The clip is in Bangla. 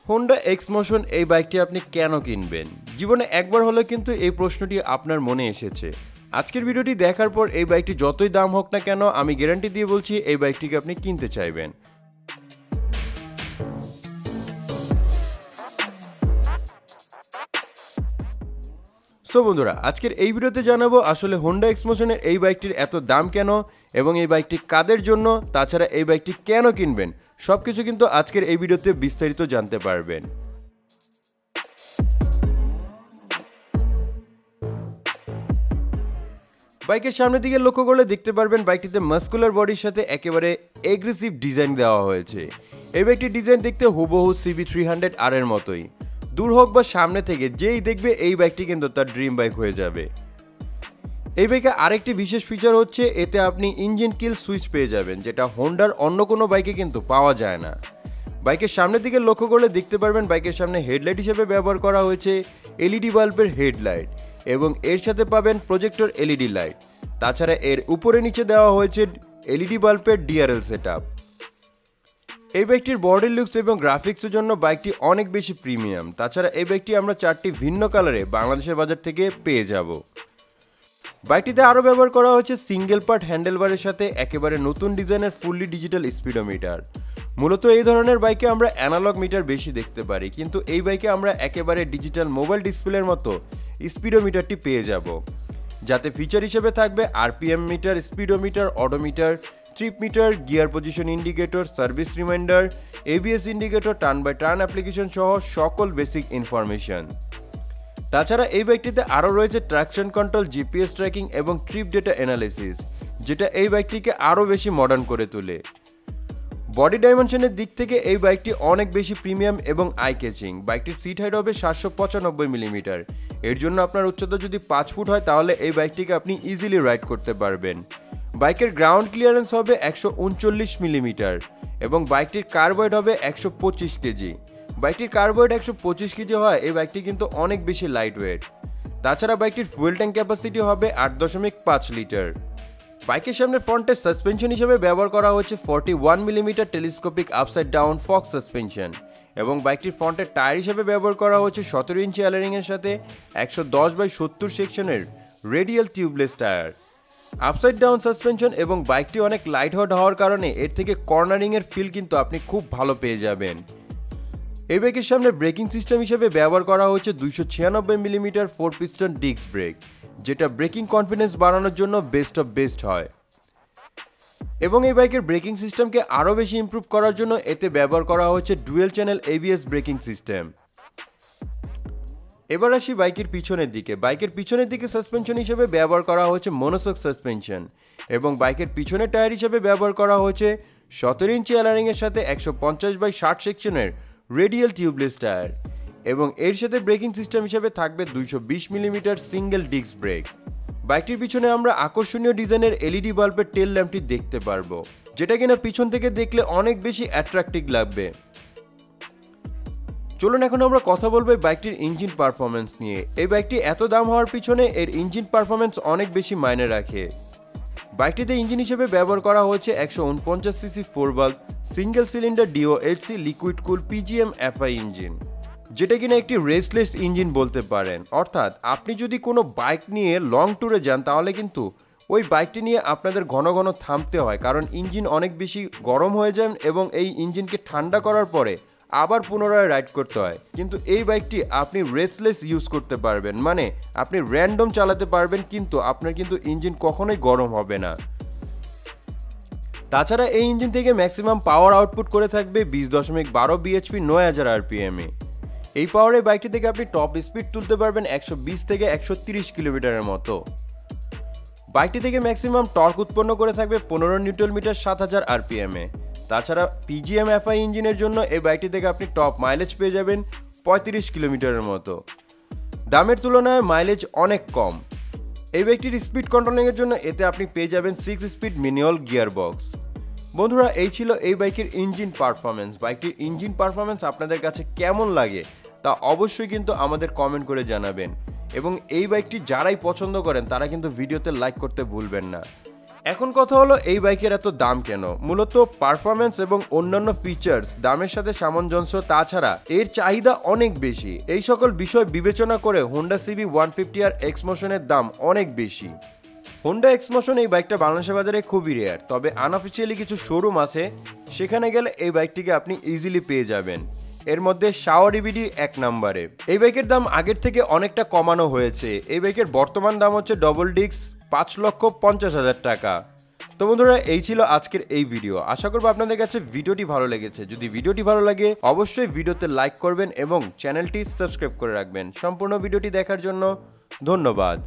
হোন্ডা এক্স মোশন এই বাইকটি আপনি কেন কিনবেন? জীবনে একবার হলেও কিন্তু এই প্রশ্নটি আপনার মনে এসেছে। আজকের ভিডিওটি দেখার পর এই বাইকটি যতই দাম হোক না কেন, আমি গ্যারান্টি দিয়ে বলছি এই বাইকটিকে আপনি কিনতে চাইবেন। সো বন্ধুরা, আজকের এই ভিডিওতে জানাবো আসলে হোন্ডা এক্স মোশনের এই বাইকটির এত দাম কেন এবং এই বাইকটি কাদের জন্য, তাছাড়া এই বাইকটি কেন কিনবেন, সবকিছু কিন্তু আজকের এই ভিডিওতে বিস্তারিত জানতে পারবেন। বাইকের সামনের দিকে লক্ষ্য করলে দেখতে পারবেন বাইকটিতে মাস্কুলার বডির সাথে একেবারে এগ্রেসিভ ডিজাইন দেওয়া হয়েছে। এই বাইকটির ডিজাইন দেখতে হুবহু CB300R এর মতোই। দূর হোক বা সামনে থেকে যেই দেখবে এই বাইকটি কিন্তু তার ড্রিম বাইক হয়ে যাবে। এই বাইকে আরেকটি বিশেষ ফিচার হচ্ছে এতে আপনি ইঞ্জিন কিল সুইচ পেয়ে যাবেন, যেটা হোন্ডার অন্য কোনো বাইকে কিন্তু পাওয়া যায় না। বাইকের সামনের দিকে লক্ষ্য করলে দেখতে পারবেন বাইকের সামনে হেডলাইট হিসেবে ব্যবহার করা হয়েছে এলইডি বাল্বের হেডলাইট এবং এর সাথে পাবেন প্রজেক্টর এলইডি লাইট। তাছাড়া এর উপরে নিচে দেওয়া হয়েছে এলইডি বাল্বের ডিআরএল সেটআপ। এই বাইকটির বডি লুকস এবং গ্রাফিক্সের জন্য বাইকটি অনেক বেশি প্রিমিয়াম। তাছাড়া এই বাইকটি আমরা 4টি ভিন্ন কালারে বাংলাদেশের বাজার থেকে পেয়ে যাব। বাইকটিতে আরও ব্যবহার করা হয়েছে সিঙ্গেল পার্ট হ্যান্ডেলবারের সাথে একেবারে নতুন ডিজাইনের ফুললি ডিজিটাল স্পিডোমিটার। মূলত এই ধরনের বাইকে আমরা অ্যানালগ মিটার বেশি দেখতে পারি, কিন্তু এই বাইকে আমরা একেবারে ডিজিটাল মোবাইল ডিসপ্লের মতো স্পিডোমিটারটি পেয়ে যাব, যাতে ফিচার হিসেবে থাকবে RPM meter, speedometer, odometer, trip meter, gear position indicator, service reminder, ABS indicator, turn by turn application সহ সকল বেসিক ইনফরমেশন। তাছাড়া এই বাইকটিতে আরও রয়েছে ট্র্যাকশন কন্ট্রোল, জিপিএস ট্র্যাকিং এবং ট্রিপ ডেটা অ্যানালিসিস, যেটা এই বাইকটিকে আরও বেশি মডার্ন করে তোলে। বডি ডাইমেনশনের দিক থেকে এই বাইকটি অনেক বেশি প্রিমিয়াম এবং আই ক্যাচিং। বাইকটির সিট হাইট হবে 795 মিলিমিটার। এর জন্য আপনার উচ্চতা যদি 5 ফুট হয় তাহলে এই বাইকটিকে আপনি ইজিলি রাইড করতে পারবেন। বাইকের গ্রাউন্ড ক্লিয়ারেন্স হবে 139 মিলিমিটার এবং বাইকটির কার্বয়েড হবে 125 কেজি। বাইকটির কার্বয়েড 125 কেজি হয় এই বাইকটি কিন্তু অনেক বেশি লাইট ওয়েট। তাছাড়া বাইকটির ফুয়েল ট্যাঙ্ক ক্যাপাসিটি হবে 8.5 লিটার। বাইকের সামনে ফ্রন্টের সাসপেনশন হিসেবে ব্যবহার করা হয়েছে 41 millimetre telescopic upside down Fox suspension এবং বাইকটির ফ্রন্টের টায়ার হিসেবে ব্যবহার করা হয়েছে 17 ইঞ্চি অ্যালারিংয়ের সাথে 110/70 সেকশনের radial tubeless tyre. Upside down suspension এবং বাইকটি অনেক লাইট ওয়েট হওয়ার কারণে এর থেকে কর্নারিংয়ের ফিল কিন্তু আপনি খুব ভালো পেয়ে যাবেন। এই বাইকের সামনে ব্রেকিং সিস্টেম হিসেবে ব্যবহার করা হয়েছে 296 মিলিমিটার 4 পিস্টন ডিস্ক ব্রেক, যেটা ব্রেকিং কনফিডেন্স বাড়ানোর জন্য বেস্ট অফ বেস্ট হয়। এবং এই বাইকের ব্রেকিং সিস্টেমকে আরও বেশি ইমপ্রুভ করার জন্য এতে ব্যবহার করা হয়েছে dual channel ABS braking system. এবার আসি বাইকের পিছনের দিকে। বাইকের পিছনের দিকে সাসপেনশন হিসেবে ব্যবহার করা হয়েছে মনোসক সাসপেনশন এবং বাইকের পিছনের টায়ার হিসেবে ব্যবহার করা হয়েছে 17 ইঞ্চি অ্যালারিংয়ের সাথে 150/60 সেকশনের রেডিয়াল টিউবলেস টায়ার এবং এর সাথে ব্রেকিং সিস্টেম হিসেবে থাকবে 220 মিলিমিটার সিঙ্গেল ডিস্ক ব্রেক। বাইকটির পিছনে আমরা আকর্ষণীয় ডিজাইনের এলইডি বাল্বের টেল ল্যাম্পটি দেখতে পারবো, যেটা কিনা পিছন থেকে দেখলে অনেক বেশি অ্যাট্রাক্টিভ লাগবে। চলুন এখন আমরা কথা বলবো বাইকটির ইঞ্জিন পারফরমেন্স নিয়ে। এই বাইকটি এত দাম হওয়ার পিছনে এর ইঞ্জিন পারফরমেন্স অনেক বেশি মাইনে রাখে। বাইকটিতে ইঞ্জিন হিসেবে ব্যবহার করা হয়েছে 149 CC 4 valve single cylinder DOHC liquid কুল PGM FI ইঞ্জিন, যেটা কিনা একটি রেসলেস ইঞ্জিন বলতে পারেন। অর্থাৎ আপনি যদি কোনো বাইক নিয়ে লং ট্যুরে যান তাহলে কিন্তু ওই বাইকটি নিয়ে আপনাদের ঘন ঘন থামতে হয়, কারণ ইঞ্জিন অনেক বেশি গরম হয়ে যায় এবং এই ইঞ্জিনকে ঠান্ডা করার পরে আবার পুনরায় রাইড করতে হয়। কিন্তু এই বাইকটি আপনি রেসলেস ইউজ করতে পারবেন, মানে আপনি র্যান্ডম চালাতে পারবেন, কিন্তু আপনার কিন্তু ইঞ্জিন কখনোই গরম হবে না। তাছাড়া এই ইঞ্জিন থেকে ম্যাক্সিমাম পাওয়ার আউটপুট করে থাকবে 20.12 bhp 9000 rpm এ। এই পাওয়ারে বাইকটি থেকে আপনি টপ স্পিড তুলতে পারবেন 120 থেকে 130 কিলোমিটারের মতো। বাইকটি থেকে ম্যাক্সিমাম টর্ক উৎপন্ন করে থাকবে 15 নিউটন মিটার 7000 rpm এ। তাছাড়া PGM FI ইঞ্জিনের জন্য এই বাইকটি থেকে আপনি টপ মাইলেজ পেয়ে যাবেন 35 কিলোমিটারের মতো। দামের তুলনায় মাইলেজ অনেক কম। এই বাইকটির স্পিড কন্ট্রোলিংয়ের জন্য এতে আপনি পেয়ে যাবেন 6 স্পিড ম্যানুয়াল গিয়ার বক্স। বন্ধুরা, এই ছিল এই বাইকের ইঞ্জিন পারফরমেন্স। বাইকটির ইঞ্জিন পারফরমেন্স আপনাদের কাছে কেমন লাগে তা অবশ্যই কিন্তু আমাদের কমেন্ট করে জানাবেন এবং এই বাইকটি যারাই পছন্দ করেন তারা কিন্তু ভিডিওতে লাইক করতে ভুলবেন না। এখন কথা হলো এই বাইকের এত দাম কেন। মূলত পারফরম্যান্স এবং অন্যান্য ফিচার্স দামের সাথে সামঞ্জস্য, তাছাড়া এর চাহিদা অনেক বেশি। এই সকল বিষয় বিবেচনা করে হোন্ডা সিবি 150 আর এক্সমোশনের দাম অনেক বেশি। হোন্ডা এক্সমোশন এই বাইকটা বাংলাদেশের বাজারে খুবই রেয়ার, তবে আনঅফিসিয়ালি কিছু শোরুম আছে, সেখানে গেলে এই বাইকটিকে আপনি ইজিলি পেয়ে যাবেন। এর মধ্যে শাওয়ার ইবিডি 1 নম্বরে। এই বাইকের দাম আগের থেকে অনেকটা কমানো হয়েছে। এই বাইকের বর্তমান দাম হচ্ছে ডবল ডিস্ক 5,50,000 টাকা। তো বন্ধুরা, এই ছিল আজকের এই ভিডিও। আশা করবো আপনাদের কাছে ভিডিওটি ভালো লেগেছে। যদি ভিডিওটি ভালো লাগে অবশ্যই ভিডিওতে লাইক করবেন এবং চ্যানেলটি সাবস্ক্রাইব করে রাখবেন। সম্পূর্ণ ভিডিওটি দেখার জন্য ধন্যবাদ।